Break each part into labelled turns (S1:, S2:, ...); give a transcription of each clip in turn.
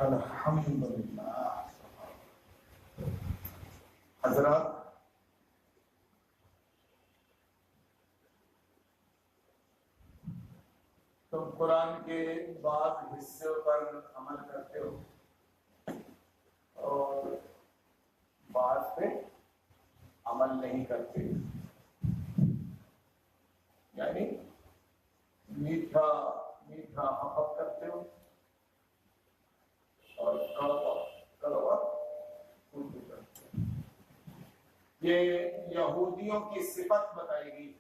S1: الحمدللہ. حضرات، تم قرآن کے بعض حصوں پر عمل کرتے ہو اور بعض پہ عمل نہیں کرتے. یعنی میٹھا میٹھا محبت کرتے ہو اور کڑوا اردو کرتے ہو. یہ یہودیوں کی صفت بتائی گئی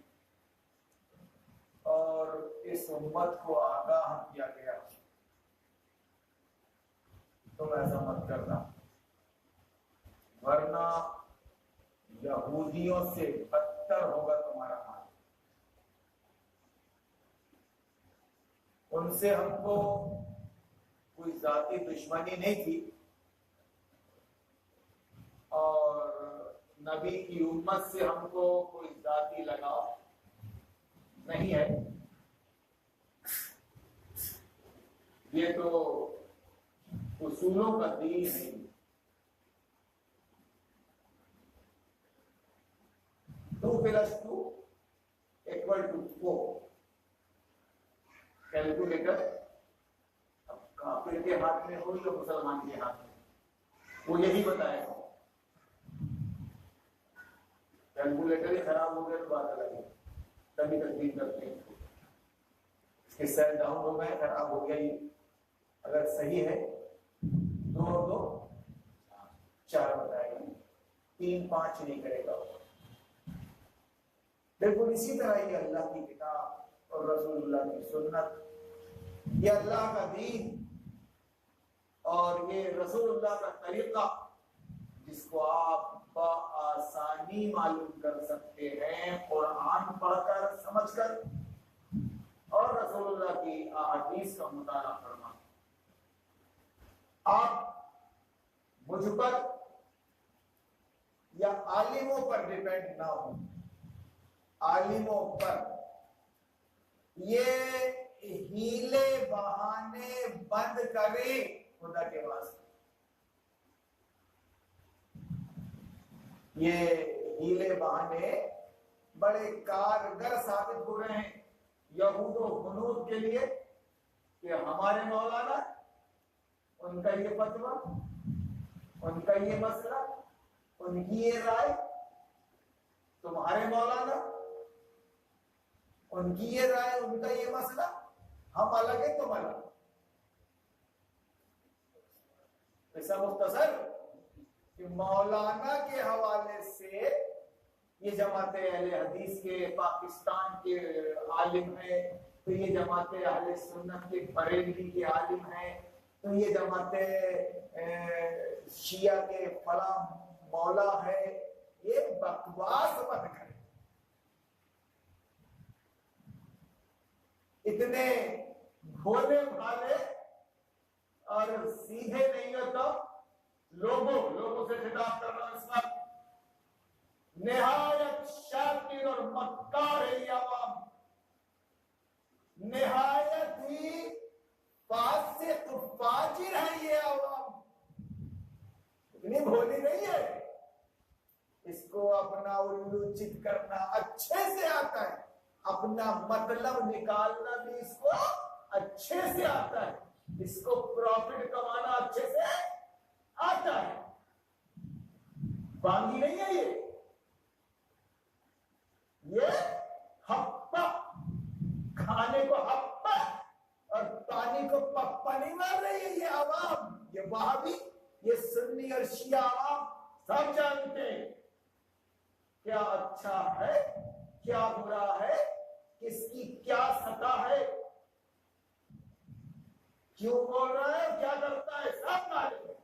S1: اور اس امت کو آگاہ کیا گیا تم ایسا مت کرنا، ورنہ یہودیوں سے بدتر ہوگا تمہارا حال. ان سے ہم کو کوئی ذاتی دشمنی نہیں تھی اور نبی کی امت سے ہم کو کوئی ذاتی لگاؤ نہیں ہے. یہ تو اصولوں کا دین ہے. 2 + 2 = 4. کیلکولیٹر اب کافر کے ہاتھ میں ہو یا مسلمان کے ہاتھ میں، وہ یہی بتائے گا. کیلکولیٹر ہی خراب ہو گیا تو بات الگ ہے، تبھی تقدیم کرتے ہیں. اس کے سیل ڈاؤن ہو گئے، خراب ہو گیا. یہ اگر صحیح ہے 2 اور 2 4 بتائے گا، 3 5 نہیں کرے گا. بالکل اسی طرح یہ اللہ کی کتاب اور رسول اللہ کی سنت، یہ اللہ کا دین اور یہ رسول اللہ کا طریقہ جس کو آپ بآسانی معلوم کر سکتے ہیں قرآن پڑھ کر، سمجھ کر اور رسول اللہ کی احادیث کا مطالعہ فرما. آپ مجھ پر یا عالموں پر ڈیپینڈ نہ ہو. عالموں پر یہ ہیلے بہانے بند کرے خدا کے واسطے. یہ ہیلے بہانے بڑے کارگر ثابت ہو رہے ہیں یہود و حنود کے لیے کہ ہمارے مولانا، ان کا یہ فتویٰ، ان کا یہ مسئلہ، ان کی یہ رائے، تمہارے مولانا، ان کی یہ رائے، ان کا یہ مسئلہ، ہم الگ ہیں تم الگ. ایسا مختصر کہ مولانا کے حوالے سے یہ جماعت اہل حدیث کے پاکستان کے عالم ہیں، تو یہ جماعت اہل سنت کے بریلوی کے عالم ہیں، تو یہ جماعت شیعہ کے فلاں مولا ہے. یہ بکواس مت کرے. اتنے بھولے بھالے اور سیدھے نہیں ہو تو لوگوں سے خطاب کر رہا ہوں. اس وقت نہایت شاطر اور مکار ہے یہ عوام، نہایت ہی فاسق فاجر ہے یہ عوام. اتنی بھولی نہیں ہے. اس کو اپنا الو چت کرنا اچھے سے آتا ہے، اپنا مطلب نکالنا بھی اس کو اچھے سے آتا ہے، اس کو پروفٹ کمانا اچھے سے آتا ہے. بانگی نہیں ہے یہ ہپا کھانے کو ہپا اور پانی کو پپا نہیں مار رہی ہے یہ عوام. یہ وہابی، یہ سنی اور شیعہ عوام سب جانتے ہیں کیا اچھا ہے، کیا برا ہے، کس کی کیا سطح ہے، کیوں بول رہا ہے، کیا کرتا ہے، سب معلوم ہے.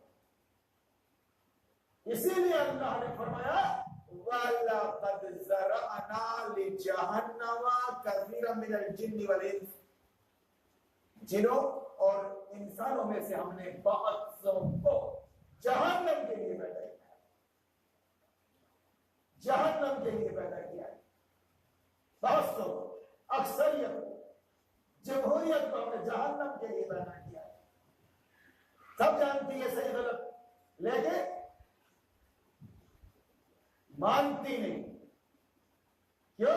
S1: اسی لیے اللہ نے فرمایا وَلَقَدْ ذَرَأْنَا لِجَهَنَّمَ كَثِيرًا مِنَ الْجِنِّ وَالْإِنسِ. جنوں اور انسانوں میں سے ہم نے بہت سو کو جہنم کے لیے پیدا کیا ہے، جہنم کے لیے پیدا کیا ہے. بہت سو، اکثریت، جمہوریت کو ہم نے جہنم کے لیے پیدا کیا ہے. سب جانتی ہے صحیح غلط، لیکن مانتی نہیں. کیوں؟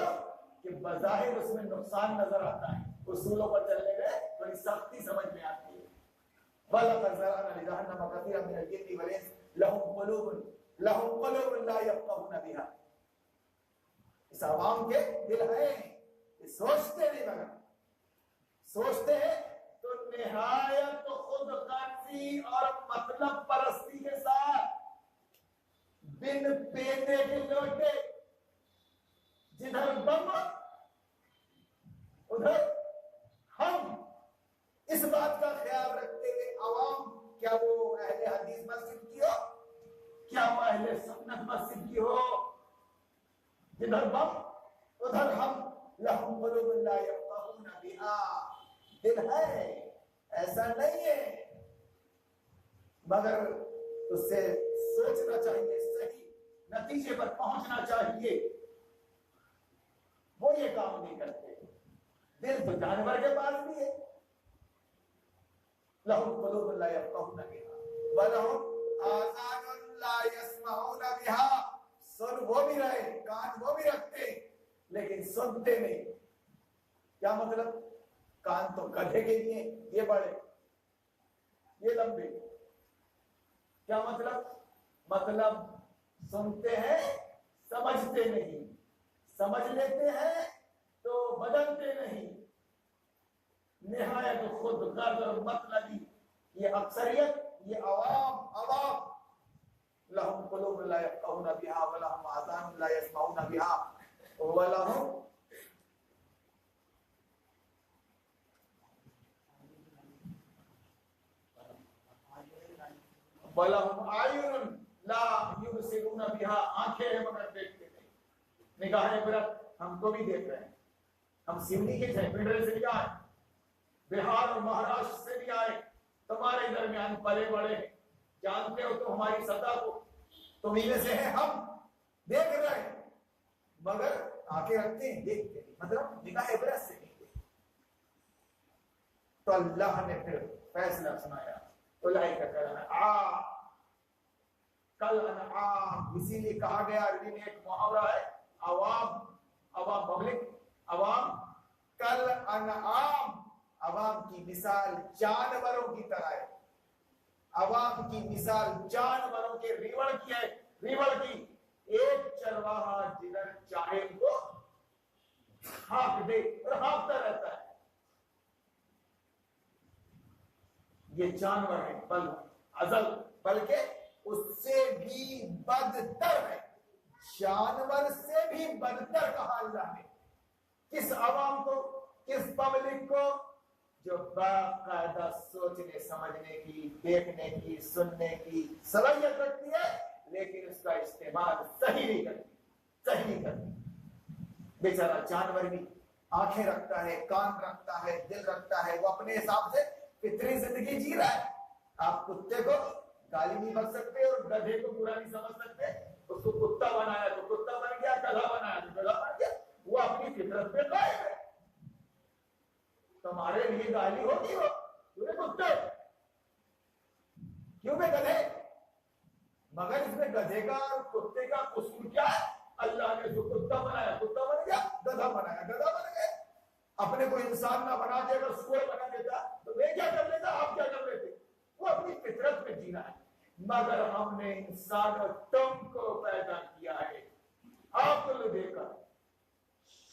S1: کہ بظاہر اس میں نقصان نظر آتا ہے. اصولوں پر چلنے میں تھوڑی سختی سمجھ میں آتی ہے. وَلَقَدْ ذَرَأْنَا لِجَهَنَّمَ كَثِيرًا مِنَ الْجِنِّ وَالْإِنسِ لَهُمْ قُلُوبٌ لَا يَفْقَهُونَ بِهَا. اس عوام کے دل ہیں، یہ سوچتے نہیں، مگر سوچتے ہیں تو نہایت خود غرضی اور مطلب پرستی کے ساتھ، بن پینے کے لوٹے، جدھر بم ادھر ہم. اس بات کا خیال رکھتے ہوئے عوام، کیا وہ اہل حدیث مسجد کی ہو، کیا وہ اہل سنت مسجد کی ہو، جدھر بم ادھر ہم. لہم قلوب لا یفقہون بہا، دل ہے، ایسا نہیں ہے، مگر اس سے سوچنا چاہیے، صحیح نتیجے پر پہنچنا چاہیے. وہ یہ کام نہیں کرتے. دل تو جانور کے پاس بھی ہے. لہم قلوب لا یفقہون بہا ولہم آذان لا یسمعون بہا. سن وہ بھی رہے، کان وہ بھی رکھتے، لیکن سنتے نہیں. کیا مطلب؟ کان تو گدھے کے لیے، یہ بڑے، یہ لمبے. کیا مطلب؟ مطلب سنتے ہیں، سمجھتے نہیں، سمجھ لیتے ہیں تو بدلتے نہیں. نہایت خود غرض اور مطلبی یہ اکثریت، یہ عوام. لہم قلوب لا یفقہون بہا ولہم آذان لا یسمعون بہا ولہم اعین لا یبصرون بہا. آنکھیں ہیں مگر دیکھتے نہیں. نگاہ عبرت ہم کو بھی دیکھ رہے ہیں. ہم سندھی کے تھے، پنڈرے سے نہیں آئے، بہار اور مہاراشٹر سے بھی آئے، تمہارے درمیان پلے بڑے ہیں، جانتے ہو تو ہماری سطح کو. تم انہیں سے ہیں، ہم دیکھ رہے ہیں مگر آنکھیں رکھتے ہیں، دیکھتے ہیں. مطلب نگاہ عبرت سے نہیں دیکھتے. تو اللہ نے پھر فیصلہ سنایا، اولئک کالانعام، کل انعام. اسی لیے کہا گیا، عربی میں ایک محاورہ ہے، عوام پبلک، عوام کل انعام. عوام کی مثال جانوروں کی طرح ہے. عوام کی مثال جانوروں کے ریوڑ کی ہے. ریوڑ کی ایک چرواہا جدھر چاہے کو ہانک دے اور ہانکتا رہتا ہے. یہ جانور ہے، بلکہ اس سے بھی بدتر ہے. جانور سے بھی بدتر کہا اللہ نے. کس عوام کو، کس پبلک کو؟ جو باقاعدہ سوچنے سمجھنے کی، دیکھنے کی، سننے کی صلاحیت رکھتی ہے، لیکن اس کا استعمال صحیح نہیں کرتی. بیچارہ جانور بھی آنکھیں رکھتا ہے، کان رکھتا ہے، دل رکھتا ہے، وہ اپنے حساب سے فطری زندگی جی رہا ہے. آپ کتے کو گالی نہیں بک سکتے اور گدھے کو برا نہیں سمجھ سکتے. اس کو کتا بنایا تو کتا بن گیا، گدھا بنایا تو گدھا بن گیا. وہ اپنی فطرت پہ قائم ہے. تمہارے لیے گالی ہوتی ہو، تمہیں کتے کیوں میں گدھے؟ مگر اس میں گدھے کا اور کتے کا قصور کیا ہے؟ اللہ نے جو کتا بنایا کتا بن گیا، گدھا بنایا گدھا بن گیا. اپنے کو انسان نہ بنا دے، اگر سور بنا دیتا تو میں کیا کر لیتا، آپ کیا کر لیتے؟ وہ اپنی فطرت میں جینا ہے. مگر ہم نے انسان اور تم کو پیدا کیا ہے عقل دے کر،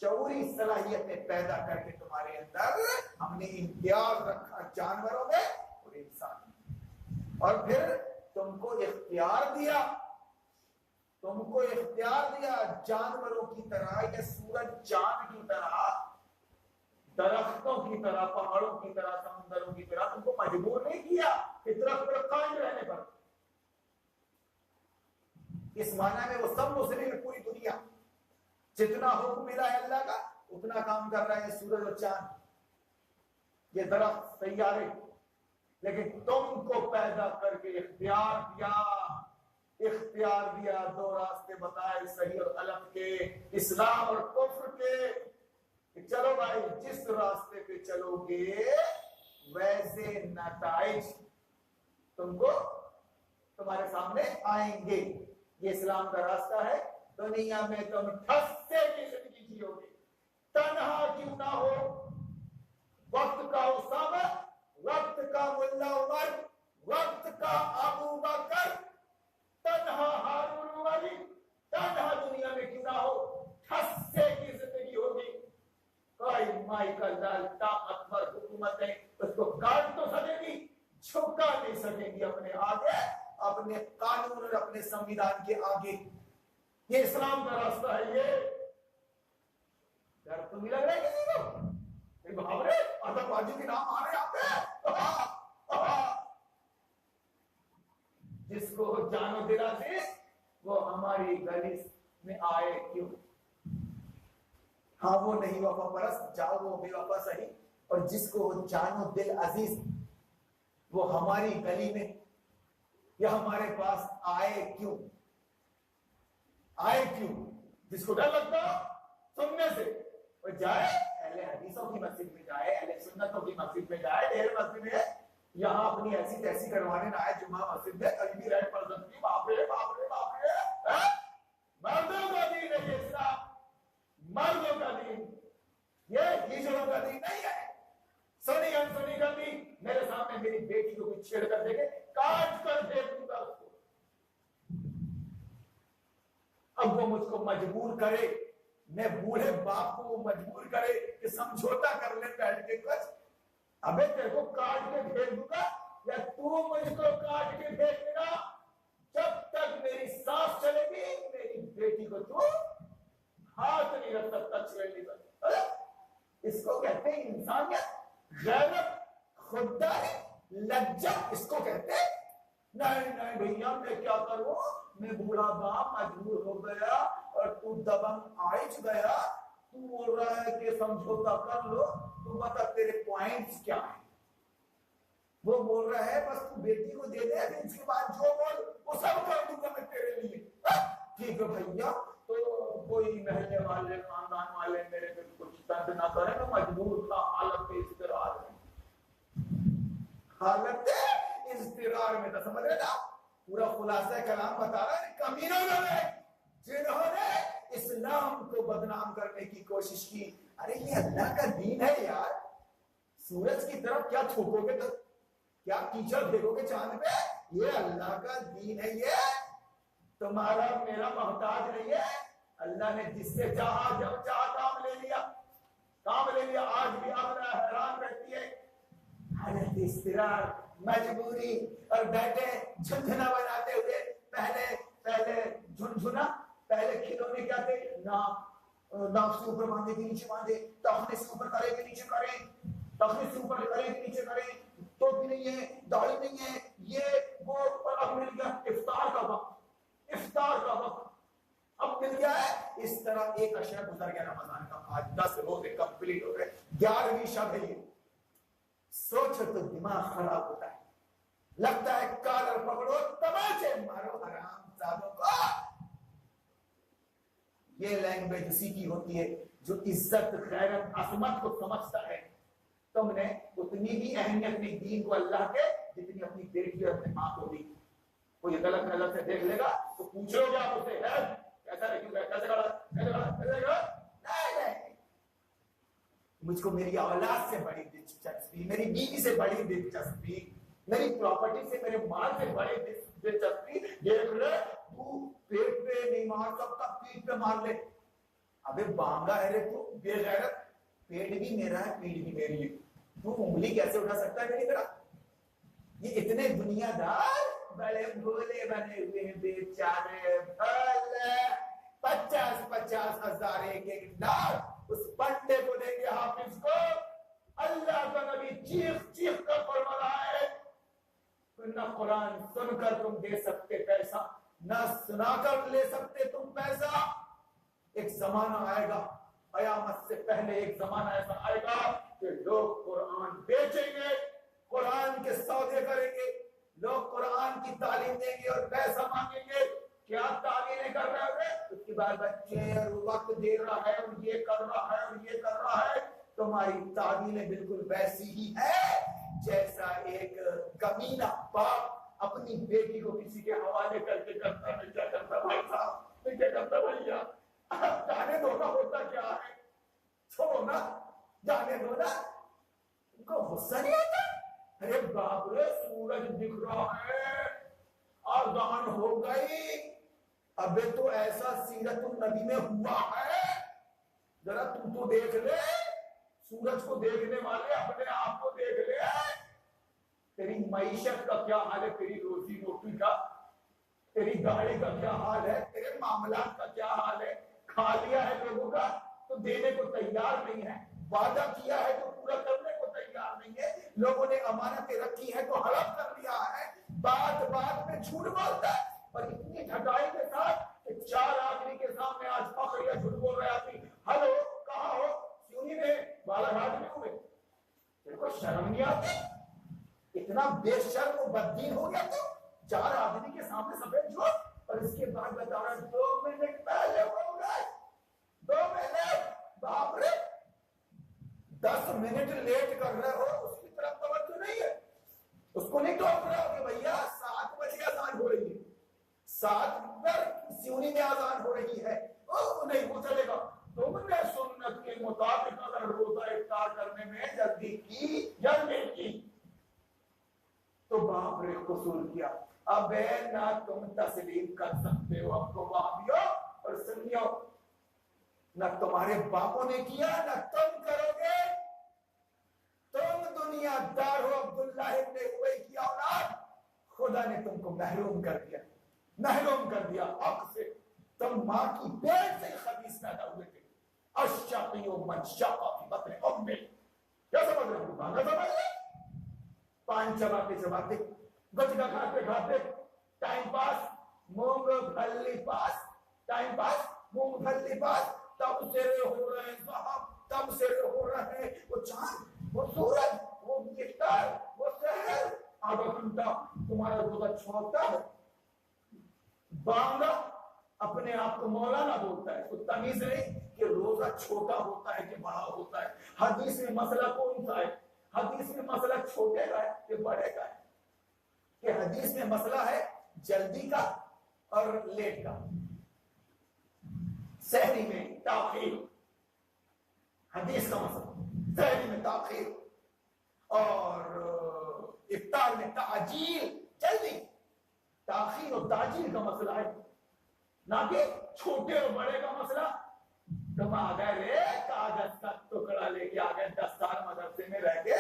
S1: شعوری صلاحیتیں پیدا کر کے تمہارے اندر ہم نے امتیاز رکھا جانوروں میں اور انسان میں. اور پھر تم کو اختیار دیا جانوروں کی طرح یا سورج چاند کی طرح، درختوں کی طرح، پہاڑوں کی طرح، سمندروں کی طرح. تم کو مجبور نہیں کیا فطرت پر قائم رہنے پر. اس معنی میں وہ سب مسلم ہے، پوری دنیا جتنا حکم ملا ہے اللہ کا اتنا کام کر رہے ہیں سورج اور چاند، یہ درخت، سیارے. لیکن تم کو پیدا کر کے اختیار دیا، دو راستے بتائے، صحیح اور غلط کے، اسلام اور کفر کے، کہ چلو بھائی جس راستے پہ چلو گے ویسے نتائج تم کو تمہارے سامنے آئیں گے. یہ اسلام کا راستہ ہے. دنیا میں تم ٹھسے کی زندگی جیو گے, تنہا کیوں نہ ہو. وقت کا اسامہ, وقت کا ملا عمر, وقت کا ابو بکر, تنہا ہارون علی, تنہا دنیا میں کیوں نہ ہو, ٹھسے کی زندگی ہوگی. کوئی مائی کا لال طاقتور حکومت ہے, اس کو کاٹ تو سکے گی, چھکا نہیں سکیں گی اپنے آگے, اپنے قانون اور اپنے سنویدھان کے آگے. یہ اسلام کا راستہ ہے. یہ ڈر تو نہیں لگ رہا ہے کسی کو؟ بھاگ رہے آتنکوادی کے نام آ رہے آپ پہ. جس کو جانو دلا سے وہ ہماری گلی میں آئے کیوں؟ ہاں وہ نہیں وفا پرست, جاؤ وہ بے وفا صحیح. اور جس کو جانو دل عزیز وہ ہماری گلی میں یا ہمارے پاس آئے کیوں؟ آئے کیوں؟ جس کو ڈر لگتا سننے سے وہ جائے اہل حدیثوں کی مسجد میں جائے, اہل سنتوں کی مسجد میں جائے. ڈھیر مسجد میں یہاں اپنی ایسی تیسی کروانے نہ آئے. جمعہ مسجد میں کبھی بھی رائٹ پر سکتی. باپ رے باپ رے باپ رے, مردوں کا دین ہے یہ اسلام, مردوں کا دین, یہ ہجروں کا دین نہیں ہے. سنی انسنی کا دین. میرے سامنے میری بیٹی کو کوئی چھیڑ کر دے گے, کاٹ کر دے دوں گا اس کو. اب وہ مجھ کو مجبور کرے, میں بوڑھے باپ کو مجبور کرے کہ سمجھوتا کر لے بیٹھ کے کچھ. ابے تیرے کو کاٹ کے بھیج دوں گا یا تو مجھ کو کاٹ کے بھیج دے گا. جب تک میری سانس چلے گی میری بیٹی کو تو ہاتھ نہیں رکھ سکتا, چھیڑ نہیں سکتا. اس کو کہتے ہیں انسانیت, غیرت, خودداری, لجت اس کو کہتے ہیں. نہیں نہیں بھیا میں کیا کروں, میں بوڑھا باپ مجبور ہو گیا اور تو دبنگ آئچ گیا. تو بول رہا ہے کہ سمجھوتا کر لو, تو بتا تیرے پوائنٹس کیا ہیں. وہ بول رہا ہے بس تو بیٹی کو دے دے, اس کے بعد جو بول وہ سب کر دوں گا میں تیرے لیے. ٹھیک ہے بھیا, تو کوئی محلے والے خاندان والے میرے پہ کچھ تنگ نہ کرے, میں مجبور تھا, حالت اضطرار میں, حالت اضطرار میں تھا. سمجھ رہے نا پورا خلاصہ کلام بتا رہا ہے. کمینوں نے جنہوں نے اسلام کو بدنام کرنے کی کوشش کی. ارے یہ اللہ کا دین ہے یار, سورج کی طرف کیا تھوکو گے, تو کیا کیچڑ پھینکو گے چاند پہ. یہ اللہ کا دین ہے, یہ تمہارا میرا محتاج نہیں ہے. اللہ نے جس سے چاہا جب چاہا کام لے لیا, کام لے لیا. آج بھی اپنا حیران رہتی ہے حالت اضطرار, مجبوری, اور بیٹھے جھنجھنا بناتے ہوئے. پہلے جھنجھنا, پہلے کھلونے کیا تھے, ناف سے اوپر باندھے کے نیچے باندھے, ٹخنے سے اوپر کرے کے نیچے کرے, ٹخنے سے اوپر کرے کے نیچے کرے, ٹوپی نہیں ہے, داڑھی نہیں ہے, یہ وہ. اور اب مل گیا افطار کا وقت, افطار کا وقت اب مل گیا ہے. اس طرح ایک اشرا گزر گیا رمضان کا. آج 10 روزے کمپلیٹ ہو گئے, 11ویں شب ہے. یہ سوچو تو دماغ خراب ہوتا ہے, لگتا ہے کالر پکڑو تماچے مارو حرام زادوں کو. یہ لینگویج اسی کی ہوتی ہے جو عزت, غیرت, عظمت کو سمجھتا ہے. تم نے اتنی بھی اہمیت نہیں دین کو اللہ کے جتنی اپنی بیٹی اور اپنے ماں کو دی. وہ یہ غلط نظر سے دیکھ لے گا تو پوچھو گے آپ اسے, ہے کیسا رکھوں گا, کیسے کرا. نہیں, مجھ کو میری اولاد سے بڑی دلچسپی, میری بیوی سے بڑی دلچسپی, میری پراپرٹی سے, میرے مال سے بڑی دلچسپی. دیکھ لے تو پیٹ پہ نہیں مار سکتا, پیٹ پہ مار لے. ابے بانگا ہے رے تو, بے غیرت. پیٹ بھی میرا ہے, پیٹ بھی میری ہے, تو انگلی کیسے اٹھا سکتا ہے میری طرح. یہ اتنے دنیا دار بڑے بھولے بنے ہوئے ہیں بیچارے. 50 ہزار ایک ڈال اس پنڈے کو دیں گے, حافظ کو. اللہ کا نبی چیخ چیخ کر فرما رہا ہے, نہ قرآن سن کر تم دے سکتے پیسہ, نہ سنا کر لے سکتے تم پیسہ. ایک زمانہ آئے گا, قیامت سے پہلے ایک زمانہ ایسا آئے گا کہ لوگ قرآن بیچیں گے, قرآن کے سودے کریں گے, لوگ قرآن کی تعلیم دیں گے اور پیسہ مانگیں گے. کیا تعلیمیں کر رہے ہوئے, اس کے بعد بچے اور وقت دے رہا ہے اور یہ کر رہا ہے اور یہ کر رہا ہے. تمہاری تعلیمیں بالکل ویسی ہی ہے جیسا ایک کمینہ باپ اپنی بیٹی کو کسی کے حوالے کر کے کرتا میں کیا کرتا بھائی صاحب، میں کیا کرتا بھیا، جانے دو نا، ہوتا کیا ہے، چھوڑو نا، جانے دو نا. ان کو غصہ نہیں آتا؟ ارے باپ رے سورج دکھ رہا ہے، اذان ہو گئی، ابے تو ایسا سیرت النبی میں ہوا ہے، ذرا تو دیکھ لے، سورج کو دیکھنے والے اپنے آپ کو دیکھ لے، تیری معیشت کا کیا حال ہے، تیری روزی روٹی کا، تیری گاڑی کا کیا حال ہے، تیرے معاملات کا کیا حال ہے. کھا لیا ہے لوگوں کا تو دینے کو تیار نہیں ہے، وعدہ کیا ہے تو پورا کرنے کو تیار نہیں ہے، لوگوں نے امانتیں رکھی ہے تو ہڑپ کر لیا ہے، بات بات میں جھوٹ بولتا ہے، اور اتنی ڈھٹائی کے ساتھ کہ 4 آدمی کے سامنے آج فخر یا جھوٹ بول رہے آدمی، ہلو کہاں ہو، سیونی میں، بالا گھاٹ میں ہوئے، تیرے کو شرم نہیں آتی؟ اتنا بے شرم و بددین ہو گیا تو 4 آدمی کے سامنے سفید جھوٹ، اور اس کے بعد بتا رہا 2 منٹ پہلے ہو گئے، 2 منٹ، باپ رے 10 منٹ لیٹ کر رہے ہو، اس کی طرف توجہ نہیں ہے، اس کو نہیں ٹوک رہا ہو کہ بھیا 7 بجے اذان ہو رہی ہے، 7 پر سیونی میں اذان ہو رہی ہے، نہیں وہ چلے گا، تم نے سنت کے مطابق اگر روزہ افطار کرنے میں جلدی کی یا نہیں کی تو باپ رے قصور کیا. اب نہ تم تسلیم کر سکتے ہو اب کو وہابیوں اور سنیوں، نہ تمہارے باپوں نے کیا نہ تم کرو گے، تم دنیا دار ہو، عبداللہ ابن ابی کی اولاد، خدا نے تم کو محروم کر دیا، محروم کر دیا حق سے، تم ماں کی پیٹ سے خبیث پیدا ہوئے تھے. الشقی من شق فی بطن امہ، کیا سمجھ رہے ہو؟ بھاگا سمجھ رہے، پان چباتے گچکا کھاتے کھاتے ٹائم پاس، مونگ پھلی پاس، ٹائم پاس مونگ پھلی پاس، تب سیرے ہو رہے ہیں صاحب، تب سیرے ہو رہے ہیں، وہ چاند، وہ سورج، وہ افطار، وہ سحر، آدھا گھنٹہ تمہارا روزہ چھوڑتا ہے. بانگا اپنے آپ کو مولانا بولتا ہے، تو تمیز نہیں کہ روزہ چھوٹا ہوتا ہے کہ بڑا ہوتا ہے. حدیث میں مسئلہ کون سا ہے؟ حدیث میں مسئلہ چھوٹے کا ہے کہ بڑے کا ہے؟ کہ حدیث میں مسئلہ ہے جلدی کا اور لیٹ کا، سحری میں تاخیر، حدیث کا مسئلہ سحری میں تاخیر، اور افطار میں تعجیل، جلدی، تاخیر اور تعجیل کا مسئلہ ہے، نہ کہ چھوٹے اور بڑے کا مسئلہ. تم آ گئے رے کاغذ کا ٹکڑا لے کے آ گئے، 10 سال مدرسے میں رہ کے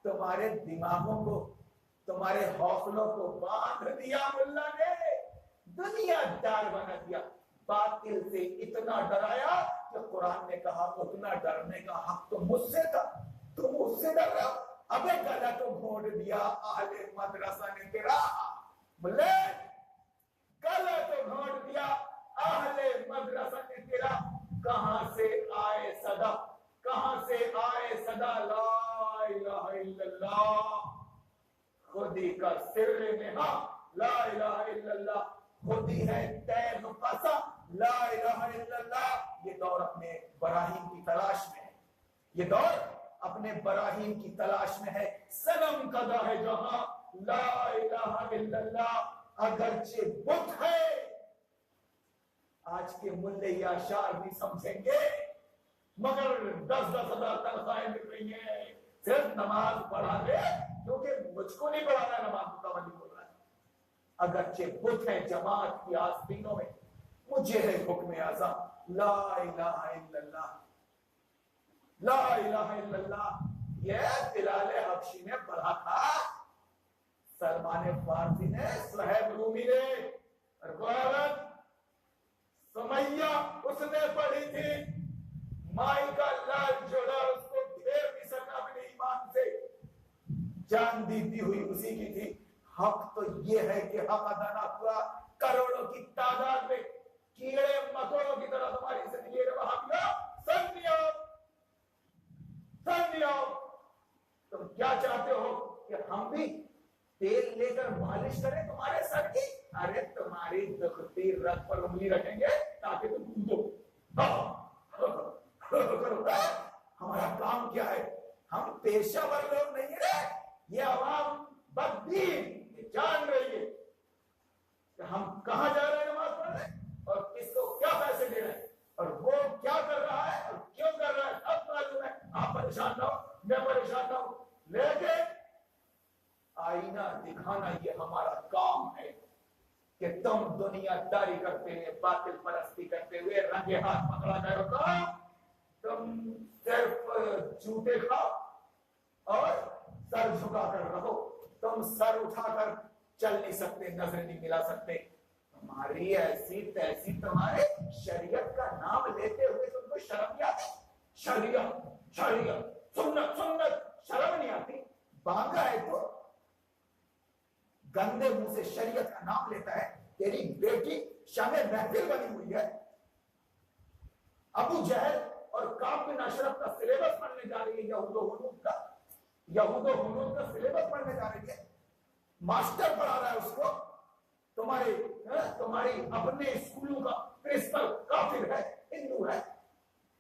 S1: تمہارے دماغوں کو، تمہارے حوصلوں کو باندھ دیا ملا نے، دنیا دار بنا دیا، باطل سے اتنا ڈرایا کہ قرآن نے کہا اتنا ڈرنے کا حق تو مجھ سے تھا، تم مجھ سے ڈر رہا ہو. ابے گلا تو گھونٹ دیا اہل مدرسہ نے تیرا، بلے گلا تو گھونٹ دیا اہل مدرسہ نے تیرا. کہاں سے آئے صدا، کہاں سے آئے صدا، لا الہ الا اللہ، خودی کا سر نہا، لا الہ الا اللہ، خودی ہے تیر پسا، لا الہ الا اللہ. یہ دور اپنے براہین کی تلاش میں ہے، یہ دور اپنے براہین کی تلاش میں ہے. صنم کدا ہے جہاں، لا الہ الا اللہ، اگرچہ بت ہے. آج کے ملے یا شعر بھی سمجھیں گے، مگر 10-10 ہزار تنخواہیں مل رہی ہیں، صرف نماز پڑھا دے، کیونکہ مجھ کو نہیں پڑھانا ہے، نماز متولی بول رہا ہے. اگرچہ بت ہے جماعت کی آستینوں میں، مجھے ہے حکم اعظم، لا الہ الا اللہ، لا الہ الا اللہ. یہ بلال حبشی نے پڑھا تھا، سلمان فارسی نے، صہیب رومی نے، اور سمیہ اس نے پڑھی تھی. مائی کا لال جوڑا، اس کو ڈھیر بھی سکا اپنے ایمان سے، جان دیتی ہوئی اسی کی تھی. حق تو یہ ہے کہ حق ادا نہ ہوا، کروڑوں کی تعداد میں کیڑے مکوڑوں کی طرح تمہاری زندگی ہے. وہابیوں سن لیا، تم کیا چاہتے ہو کہ ہم بھی تیل لے کر مالش کریں تمہارے سر کی؟ ارے تمہاری دکھتی رگ پر انگلی رکھیں گے تاکہ تم کودو. ہمارا کام کیا ہے؟ ہم پیشہ ور لوگ نہیں رہے، یہ عوام بددین، یہ جان رہی ہے آئینہ دکھانا یہ ہمارا کام ہے کہ تم دنیا داری کرتے ہوئے باطل پرستی کرتے ہوئے رنگے ہاتھ پکڑا گئے ہوتا، تم صرف جھوٹے کھاؤ اور سر جھکا کر رہو، تم سر اٹھا کر چل نہیں سکتے، نظر نہیں ملا سکتے، تمہاری ایسی تیسی تمہارے شریعت کا نام لیتے ہوئے تم کو شرم نہیں آتی؟ شریعت شریعت سنت سنت شرم نہیں آتی؟ بانگا ہے تو گندے منہ سے شریعت کا نام لیتا ہے، تیری بیٹی شام محفل بنی ہوئی ہے، ابو جہل اور کعب بن اشرف کا سلیبس پڑھنے جا رہی ہے، یہود و ہنود کا سلیبس پڑھنے جا رہی ہے، ماسٹر پڑھا رہا ہے اس کو، تمہاری اپنے اسکولوں کا پرنسپل کافر ہے، ہندو ہے،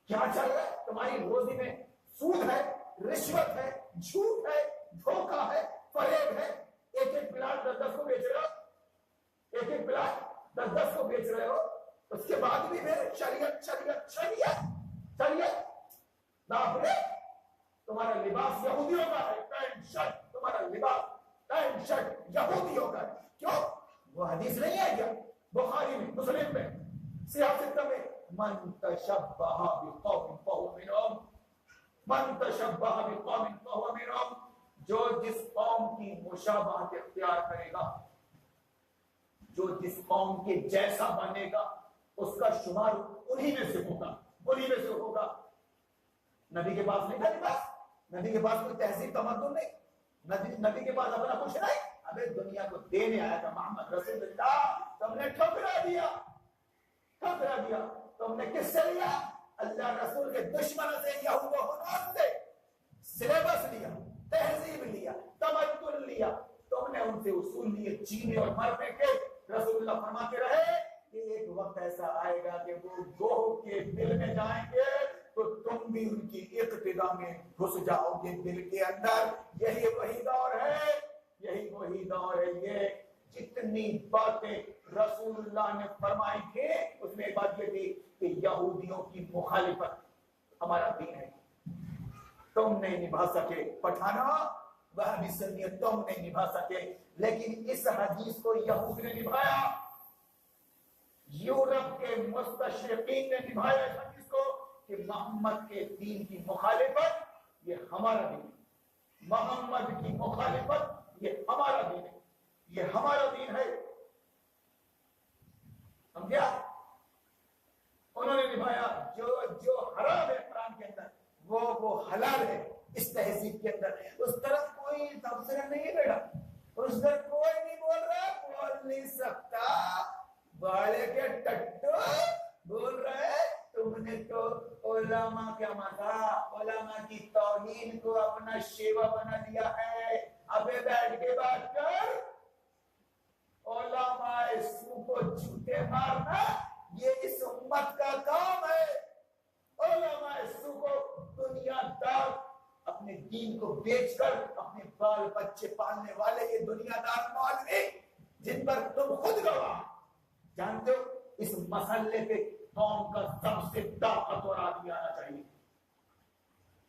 S1: کیا چل رہا ہے؟ تمہاری روزی میں سود ہے، رشوت ہے، جھوٹ ہے، دھوکہ ہے، فریب ہے، ایک ایک پلاٹ 10 کو بیچ رہے ہو، ایک ایک پلاٹ 10 کو بیچ رہے ہو، اس کے بعد بھی شریعت شریعت شریعت شریعت داخلے، تمہارا لباس یہودیوں کا ہے، پینٹ شرٹ، تمہارا لباس پینٹ شرٹ یہودیوں کا ہے، کیوں؟ وہ حدیث نہیں ہے کیا بخاری میں، مسلم میں، سیاست میں، من تشبہ بقوم فهو منهم، من تشبہ بقوم فهو منهم، جو جس قوم کی مشابہت اختیار کرے گا، جو جس قوم کے جیسا بنے گا، اس کا شمار انہی میں سے ہوگا، انہی میں سے ہوگا۔ نبی کے پاس نہیں تھا لباس، نبی کے پاس کوئی تہذیب تمدن نہیں، نبی کے پاس اپنا کچھ نہیں، ابے دنیا کو دینے آیا تھا محمد رسول اللہ، تم نے ٹھکرا دیا، ٹھکرا دیا، تم نے کس سے لیا؟ اللہ رسول کے دشمن سے، یہود و ہنود سے سلیبس لیا، تہذیب لیا، تمدن لیا، تم نے ان سے اصول لیے، جینے اور مرنے کے۔ رسول اللہ فرماتے رہے کہ ایک وقت ایسا آئے گا کہ وہ گوہ کے دل میں جائیں گے تو تم بھی ان کی اقتدا میں گھس جاؤ گے دل کے اندر۔ یہی وہی دور ہے، یہی وہی دور ہے۔ یہ جتنی باتیں رسول اللہ نے فرمائی تھی اس میں ایک بات یہ تھی کہ یہودیوں کی مخالفت ہمارا دین ہے، تم نہیں نبھا سکے، پٹھانا وہ بھی سنیت تم نہیں نبھا سکے، لیکن اس حدیث کو یہود نے نبھایا، یورپ کے مستشرقین نے نبھایا اس حدیث کو کہ محمد کے دین کی مخالفت یہ ہمارا دین ہے، محمد کی مخالفت یہ ہمارا دین ہے، یہ ہمارا دین ہے، سمجھا؟ انہوں نے نبھایا جو حرام ہے قرآن کے اندر وہ حلال ہے اس تہذیب کے اندر۔ اس طرف کوئی تبصرہ نہیں بیٹا، اس طرف کوئی نہیں بول رہا، بول نہیں سکتا، بالے کے ٹٹو بول رہے تم نے تو علماء کا مذاق، علماء کی توہین کو اپنا شیوا بنا لیا ہے۔ ابے بیٹھ کے بات کر، علماء سو کو جھوٹے مارنا یہ اس امت کا کام ہے۔ علماء سو کو دنیا دار اپنے دین کو بیچ کر اپنے بال بچے پالنے والے یہ دنیا دار مولوی جن پر تم خود گواہ جانتے ہو، اس مسئلے پہ قوم کا سب سے طاقتور آدمی آنا چاہیے،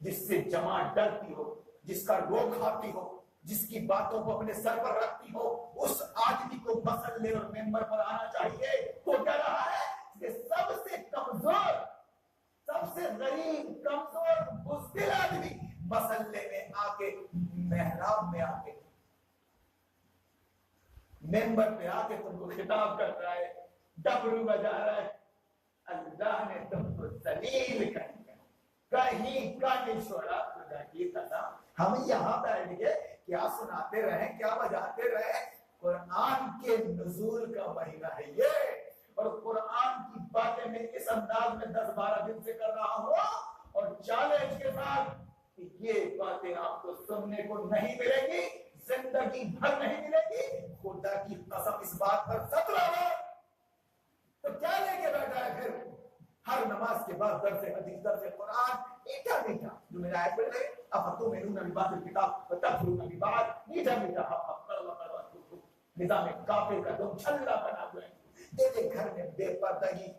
S1: جس سے جماعت ڈرتی ہو، جس کا روک کھاتی ہو، جس کی باتوں کو اپنے سر پر رکھتی ہو، اس آدمی کو مسئلے اور ممبر پر آنا چاہیے۔ وہ کہہ رہا ہے کہ سب سے کمزور، سب سے غریب، کمزور، بزدل آدمی مسئلے میں آ کے، محراب میں آ کے، ممبر پہ آ کے تم کو خطاب کر رہا ہے، ڈبرو بجا رہا ہے، اللہ نے تم کو ذلیل کر دیا، کہیں کا نہیں چھوڑا خدا کی قسم۔ ہم یہاں بیٹھ کے کیا سناتے رہے، کیا بجاتے رہے، قرآن کے نزول کا مہینہ ہے یہ، اور قرآن کی باتیں میں اس انداز میں 10-12 دن سے کر رہا ہوں، اور چیلنج کے ساتھ کہ یہ باتیں آپ کو سننے کو نہیں ملے گی، زندگی بھر نہیں ملے گی، خدا کی قسم اس بات پر 17 بار۔ تو کیا لے کے بیٹھا ہے پھر ہر نماز کے بعد درس حدیث، درس قرآن، میٹھا میٹھا جو میرا آیت پڑھ رہے افتؤمنون ببعض الکتاب وتکفرون ببعض، میٹھا میٹھا نظام کافر کا تم چھلا بنا ہوئے ہیں، تیرے گھر میں بے پردگی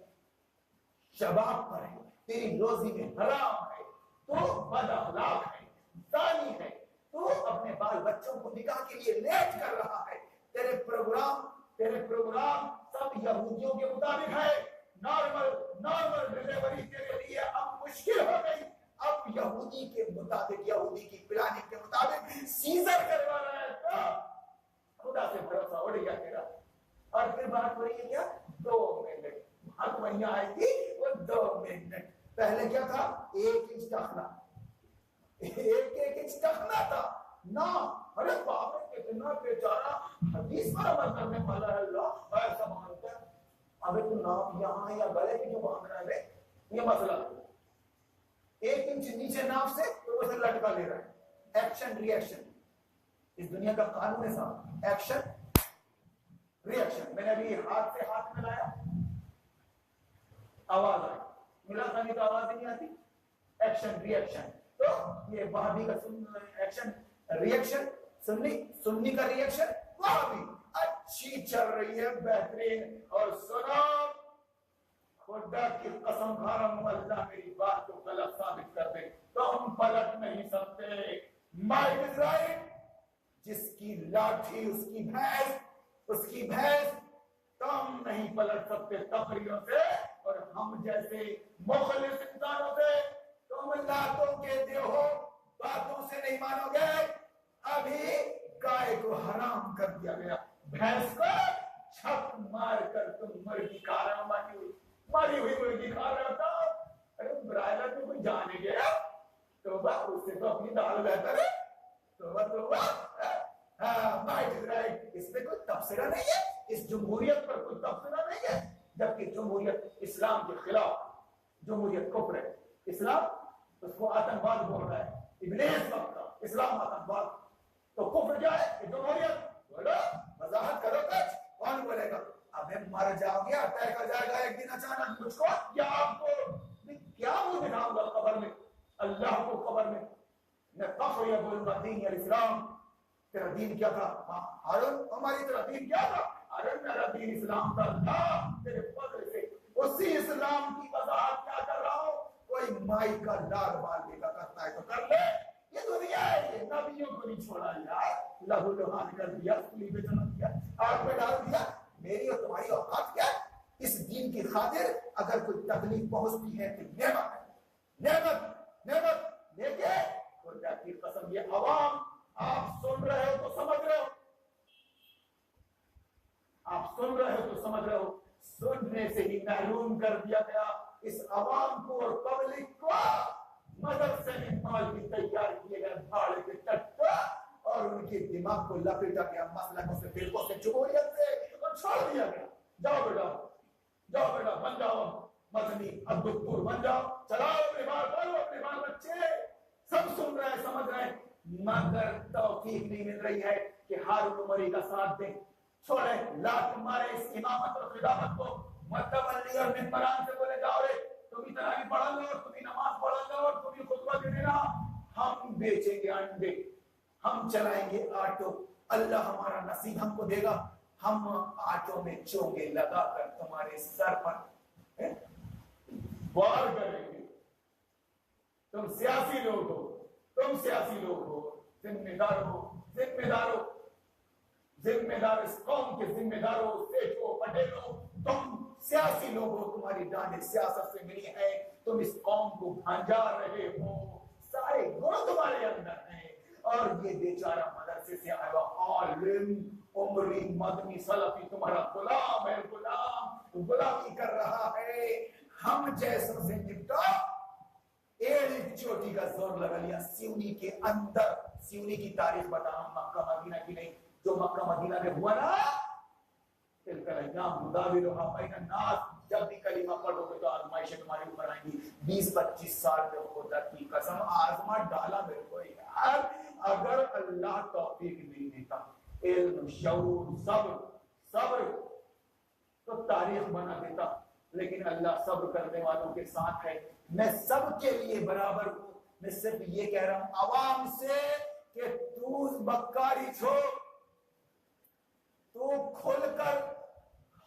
S1: شباب پر ہے، تیری روزی میں حرام ہے، تو بد اخلاق ہے، زانی ہے، تو اپنے بال بچوں کو نکاح کے لیے لیٹ کر رہا ہے. تیرے پروگرام سب یہودیوں کے مطابق ہے. نارمل ڈلیوری تیرے لیے اب مشکل ہو گئی. اب یہودی کے مطابق, یہودی کی پلاننگ کے مطابق سیزر کروا رہا ہے. تو خدا سے بھروسہ اڑ گیا تیرا. اور پھر بات ہو رہی ہے کیا 2 منٹ حق وہاں آئی تھی وہ 2 منٹ. پہلے کیا تھا 1 انچ ٹخنا, 1 انچ ٹخنا تھا نا. ارے باپ رے کتنا بیچارہ حدیث پر عمل کرنے والا ہے اللہ ایسا مانتا ہے. ابے تو ناپ یہاں یا گلے پہ جو باندھ رہا ہے یہ مسئلہ 1 انچ نیچے ناپ سے تو اسے لٹکا لے رہا ہے. ایکشن ری ایکشن اس دنیا کا قانون ہے صاحب. ایکشن ری ایکشن. میں نے ابھی ہاتھ سے ہاتھ ملایا آواز آئی, ملا تھا نہیں تو آواز نہیں آتی. ایکشن ری ایکشن. تو یہ وہابی کا ایکشن ری ایکشن, سنی کا ری ایکشن وہابی اچھی چل رہی ہے بہترین. اور سنو خدا کی قسم کھا رہا ہوں اللہ میری بات کو غلط ثابت کر دے تو ہم پلٹ نہیں سکتے. مائی از رائٹ. جس کی لاٹھی اس کی بھینس تم نہیں پلٹ سکتے تقریروں سے اور ہم جیسے مخلص انسانوں سے. تم لاتوں کے دیہو باتوں سے نہیں مانو گے. ابھی گائے کو حرام کر دیا گیا, بھینس کو چھپ مار کر تم مرغی کھا رہے ہو, ماری ہوئی مرغی کھا رہا تھا. ارے برائلر میں کوئی جانے گیا توبہ, اس سے تو اپنی دال بہتر ہے. توبہ اس میں کوئی تبصرہ نہیں ہے, اس جمہوریت پر کوئی تبصرہ نہیں ہے. جبکہ جمہوریت اسلام کے خلاف, جمہوریت کفر ہے. اسلام اس کو آتنکواد بول رہا ہے. ابلیس کا اسلام آتنکواد, تو کفر کیا ہے کہ جمہوریت. بولو وضاحت کرو کچھ. کون بولے گا ابے مر جاؤ گے اٹیک آ جائے گا ایک دن اچانک مجھ کو یا آپ کو, کیا منہ دکھاؤں گا قبر میں اللہ کو. قبر میں میں فخر یا بولوں گا دین الاسلام. تیرا دین کیا تھا ہارون؟ ہماری تیرا دین کیا تھا ہارون؟ میرا دین اسلام تھا. اللہ تیرے فضل سے اسی اسلام کی وضاحت کیا کر رہا ہوں. کوئی مائی کا لال بال بیٹا کرتا ہے تو کر لے. یہ دنیا ہے, یہ نبیوں کو نہیں چھوڑا یار. لہو لہان کر دیا, سلی پہ جنم دیا, آگ میں ڈال دیا. میری اور تمہاری اوقات کیا ہے؟ اس دین کی خاطر اگر کوئی تکلیف پہنچتی ہے تو نعمت ہے, نعمت لے کے خدا کی قسم. یہ عوام آپ سن رہے ہو تو سمجھ رہے ہو, آپ سن رہے ہو تو سمجھ رہے ہو. سننے سے ہی محروم کر دیا گیا اس عوام کو اور پبلک کو. مدد سے مال بھی تیار کیے گئے بھاڑے کے ٹٹا اور ان کے دماغ کو لپیٹا گیا مسلکوں سے, فرقوں سے, جمہوریت سے اور چھوڑ دیا گیا. جاؤ بیٹا بن جاؤ مدنی عبدالپور بن جاؤ, چلاؤ اپنے بال بچے. سب سن رہے ہیں سمجھ رہے ہیں, مگر توفیق نہیں مل رہی ہے کہ ہارون عمری کا ساتھ دیں. چھوڑے لاکھ مارے اس امامت اور خلافت کو. متولی اور ممبران سے بولے جاؤ رے تم ہی تراویح پڑھا لو اور تم ہی نماز پڑھا لو اور تم ہی خطبہ دے دینا. ہم بیچیں گے انڈے, ہم چلائیں گے آٹو, اللہ ہمارا نصیب ہم کو دے گا. ہم آٹو میں چونگے لگا کر تمہارے سر پر وار کریں گے. تم سیاسی لوگ ہو, ذمہ دار اس قوم کے ذمہ داروں, سیٹھوں, پٹیلوں, تم سیاسی لوگ ہو. تمہاری ڈانڈیں سیاست سے ملی ہے, تم اس قوم کو بھانجا رہے ہو. سارے گن تمہارے اندر ہیں. اور یہ بیچارہ مدرسے سے آیا عالم عمری مدنی سلفی تمہارا غلام ہے, غلامی کر رہا ہے. ہم جیسوں سے نپٹا. ایک چوٹی کا زور لگا لیا سیونی کے اندر. سیونی کی تاریخ بتا رہا ہوں, مکہ مدینہ کی نہیں. جو مکہ مدینہ میں ہوا نا, تلک الايام نداولها بین الناس. جب بھی کلمہ پڑھو گے تو آزمائشیں تمہارے اوپر آئیں گی. 20-25 سال میں خدا کی قسم آزما ڈالا میرے کو یار. اگر اللہ توفیق نہیں دیتا, علم, شعور, صبر تو تاریخ بنا دیتا. لیکن اللہ صبر کرنے والوں کے ساتھ ہے. میں سب کے لیے برابر ہوں. میں صرف یہ کہہ رہا ہوں عوام سے کہ تو بکاری چھوڑ, تو کھل کر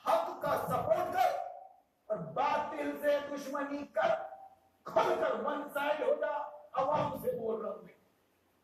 S1: حق کا سپورٹ کر اور باطل سے دشمنی کر. کھل کر ون سائڈ ہو جا. عوام سے بول رہا ہوں میں,